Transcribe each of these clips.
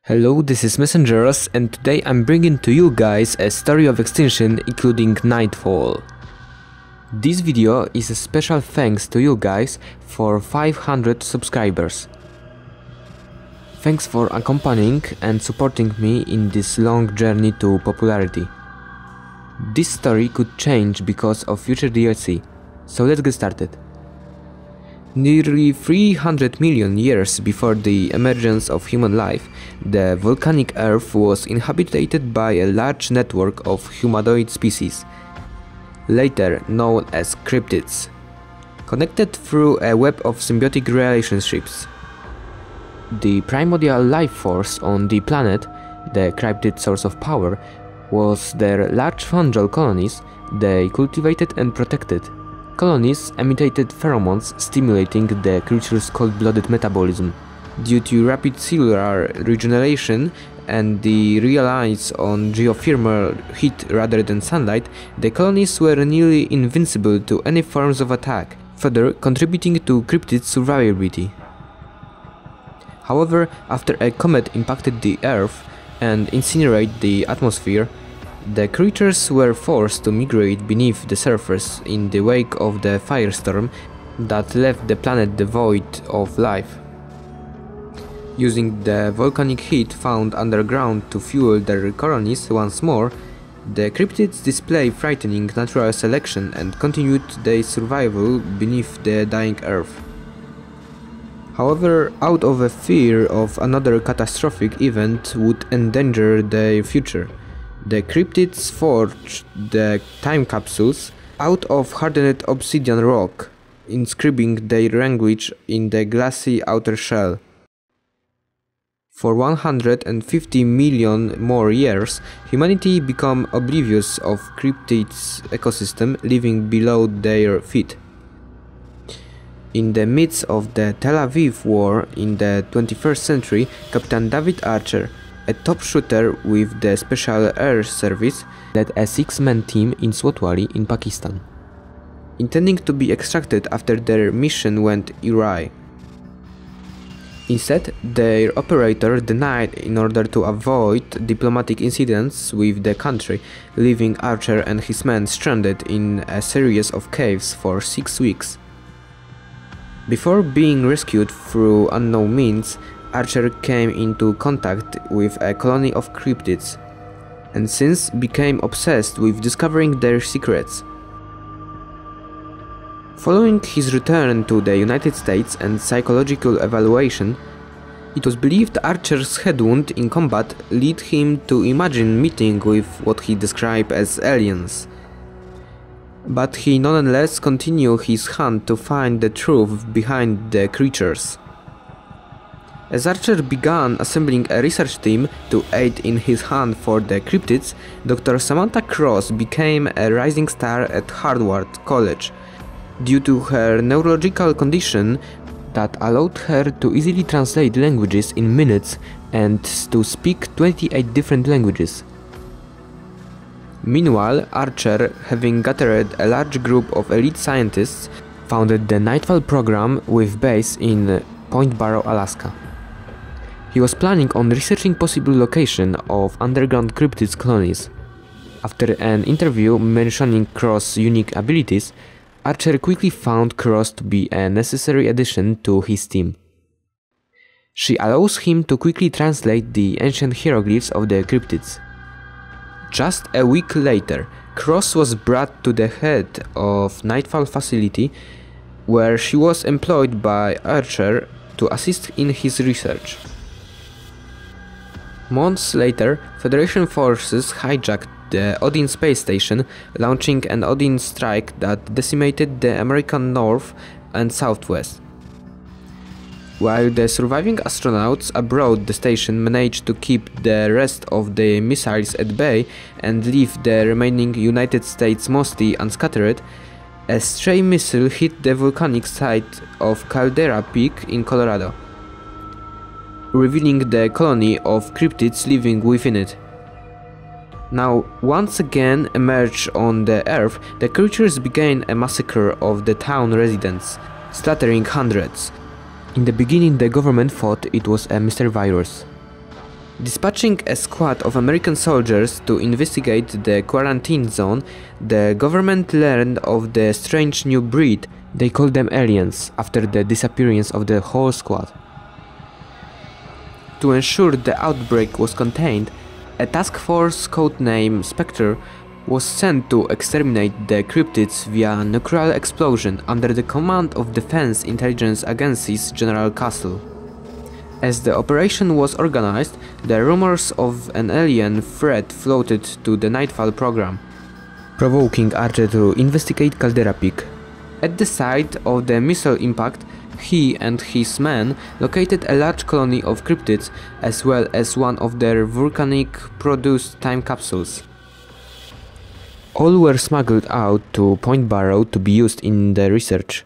Hello, this is Messengers, and today I'm bringing to you guys a story of Extinction including Nightfall. This video is a special thanks to you guys for 500 subscribers. Thanks for accompanying and supporting me in this long journey to popularity. This story could change because of future DLC, so let's get started. Nearly 300 million years before the emergence of human life, the volcanic Earth was inhabited by a large network of humanoid species, later known as cryptids, connected through a web of symbiotic relationships. The primordial life force on the planet, the cryptid source of power, was their large fungal colonies they cultivated and protected. Colonies emitted pheromones stimulating the creature's cold-blooded metabolism. Due to rapid cellular regeneration and the reliance on geothermal heat rather than sunlight, the colonies were nearly invincible to any forms of attack, further contributing to cryptids' survivability. However, after a comet impacted the Earth and incinerated the atmosphere, the creatures were forced to migrate beneath the surface in the wake of the firestorm that left the planet devoid of life. Using the volcanic heat found underground to fuel their colonies once more, the cryptids display frightening natural selection and continued their survival beneath the dying Earth. However, out of a fear of another catastrophic event would endanger their future, the cryptids forged the time capsules out of hardened obsidian rock, inscribing their language in the glassy outer shell. For 150 million more years, humanity became oblivious of cryptids' ecosystem living below their feet. In the midst of the Tel Aviv War in the 21st century, Captain David Archer, a top shooter with the Special Air Service, led a six-man team in Swatwali in Pakistan, intending to be extracted after their mission went awry. Instead, their operator denied in order to avoid diplomatic incidents with the country, leaving Archer and his men stranded in a series of caves for 6 weeks. Before being rescued through unknown means, Archer came into contact with a colony of cryptids, and since became obsessed with discovering their secrets. Following his return to the United States and psychological evaluation, it was believed Archer's head wound in combat led him to imagine meeting with what he described as aliens. But he nonetheless continued his hunt to find the truth behind the creatures. As Archer began assembling a research team to aid in his hunt for the cryptids, Dr. Samantha Cross became a rising star at Harvard College due to her neurological condition that allowed her to easily translate languages in minutes and to speak 28 different languages. Meanwhile, Archer, having gathered a large group of elite scientists, founded the Nightfall program with base in Point Barrow, Alaska. He was planning on researching possible location of underground cryptid colonies. After an interview mentioning Cross' unique abilities, Archer quickly found Cross to be a necessary addition to his team. She allows him to quickly translate the ancient hieroglyphs of the cryptids. Just a week later, Cross was brought to the head of Nightfall facility, where she was employed by Archer to assist in his research. Months later, Federation forces hijacked the Odin space station, launching an Odin strike that decimated the American North and Southwest. While the surviving astronauts aboard the station managed to keep the rest of the missiles at bay and leave the remaining United States mostly unscattered, a stray missile hit the volcanic site of Caldera Peak in Colorado, revealing the colony of cryptids living within it. Now, once again emerged on the Earth, the creatures began a massacre of the town residents, slaughtering hundreds. In the beginning, the government thought it was a mystery virus. Dispatching a squad of American soldiers to investigate the quarantine zone, the government learned of the strange new breed. They called them aliens after the disappearance of the whole squad. To ensure the outbreak was contained, a task force codenamed Spectre was sent to exterminate the cryptids via nuclear explosion under the command of Defense Intelligence Agency's General Castle. As the operation was organized, the rumors of an alien threat floated to the Nightfall program, provoking Archer to investigate Caldera Peak. At the site of the missile impact, he and his men located a large colony of cryptids as well as one of their volcanic-produced time capsules. All were smuggled out to Point Barrow to be used in the research.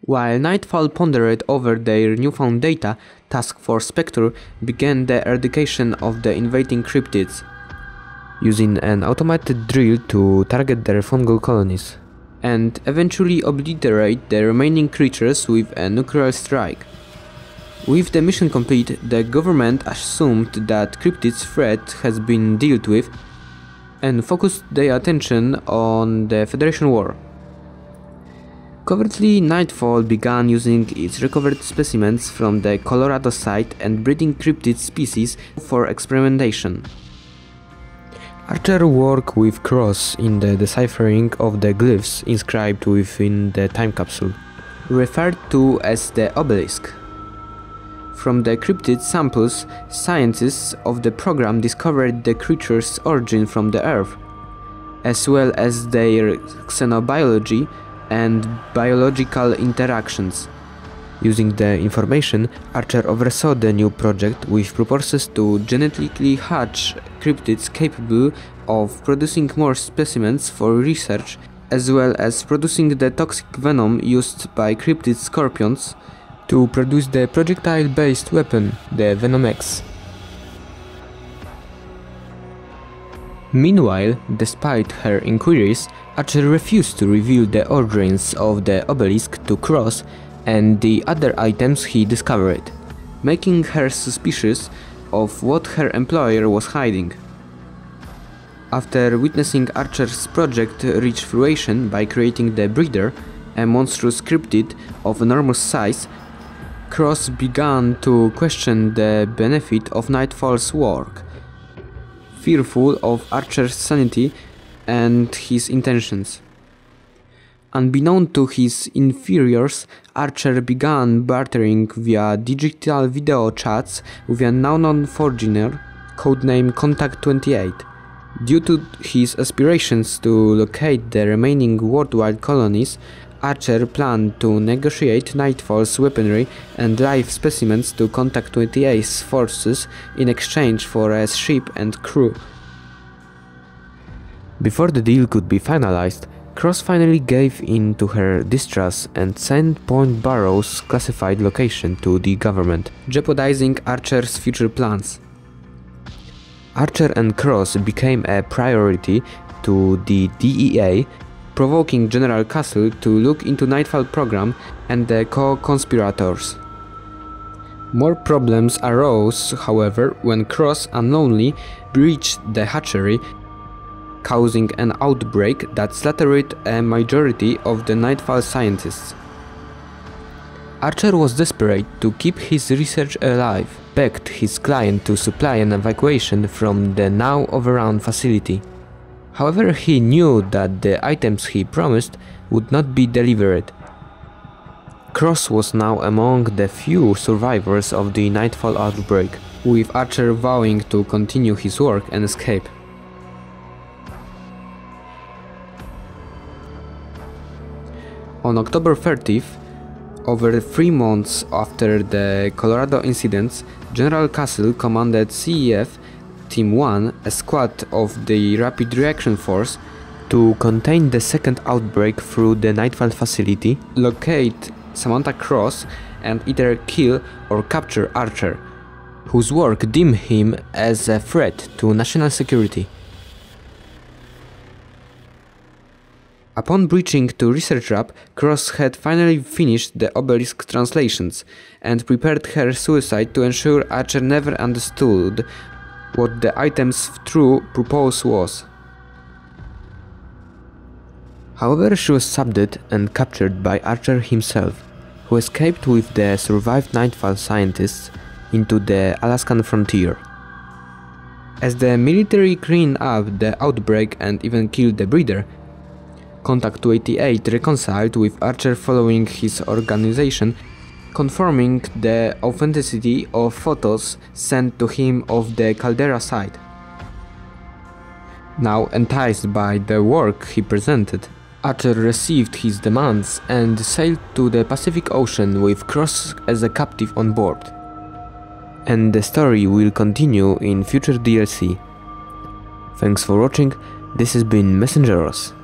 While Nightfall pondered over their newfound data, Task Force Spectre began the eradication of the invading cryptids, using an automated drill to target their fungal colonies, and eventually obliterate the remaining creatures with a nuclear strike. With the mission complete, the government assumed that cryptids' threat has been dealt with and focused their attention on the Federation War. Covertly, Nightfall began using its recovered specimens from the Colorado site and breeding cryptid species for experimentation. Archer worked with Cross in the deciphering of the glyphs inscribed within the time capsule, referred to as the obelisk. From the cryptid samples, scientists of the program discovered the creatures' origin from the Earth, as well as their xenobiology and biological interactions. Using the information, Archer oversaw the new project with purposes to genetically hatch cryptids capable of producing more specimens for research, as well as producing the toxic venom used by cryptid scorpions to produce the projectile-based weapon, the Venom X. Meanwhile, despite her inquiries, Archer refused to reveal the origins of the obelisk to Cross and the other items he discovered, making her suspicious of what her employer was hiding. After witnessing Archer's project reach fruition by creating the Breeder, a monstrous cryptid of enormous size, Cross began to question the benefit of Nightfall's work, fearful of Archer's sanity and his intentions. Unbeknown to his inferiors, Archer began bartering via digital video chats with an unknown foreigner codenamed Contact 28. Due to his aspirations to locate the remaining worldwide colonies, Archer planned to negotiate Nightfall's weaponry and live specimens to Contact 28's forces in exchange for a ship and crew. Before the deal could be finalized, Cross finally gave in to her distrust and sent Point Barrow's classified location to the government, jeopardizing Archer's future plans. Archer and Cross became a priority to the DEA, provoking General Castle to look into Nightfall program and the co-conspirators. More problems arose, however, when Cross unknowingly breached the hatchery, causing an outbreak that slaughtered a majority of the Nightfall scientists. Archer was desperate to keep his research alive, begged his client to supply an evacuation from the now overrun facility. However, he knew that the items he promised would not be delivered. Cross was now among the few survivors of the Nightfall outbreak, with Archer vowing to continue his work and escape. On October 30th, over 3 months after the Colorado incidents, General Castle commanded CEF Team 1, a squad of the Rapid Reaction Force, to contain the second outbreak through the Nightfall facility, locate Samantha Cross, and either kill or capture Archer, whose work deemed him as a threat to national security. Upon breaching to Research Lab, Cross had finally finished the obelisk translations and prepared her suicide to ensure Archer never understood what the item's true purpose was. However, she was subdued and captured by Archer himself, who escaped with the survived Nightfall scientists into the Alaskan frontier. As the military cleaned up the outbreak and even killed the breeder, Contact 288 reconciled with Archer following his organization, confirming the authenticity of photos sent to him of the caldera site. Now enticed by the work he presented, Archer received his demands and sailed to the Pacific Ocean with Cross as a captive on board. And the story will continue in future DLC. Thanks for watching, this has been Messengeros.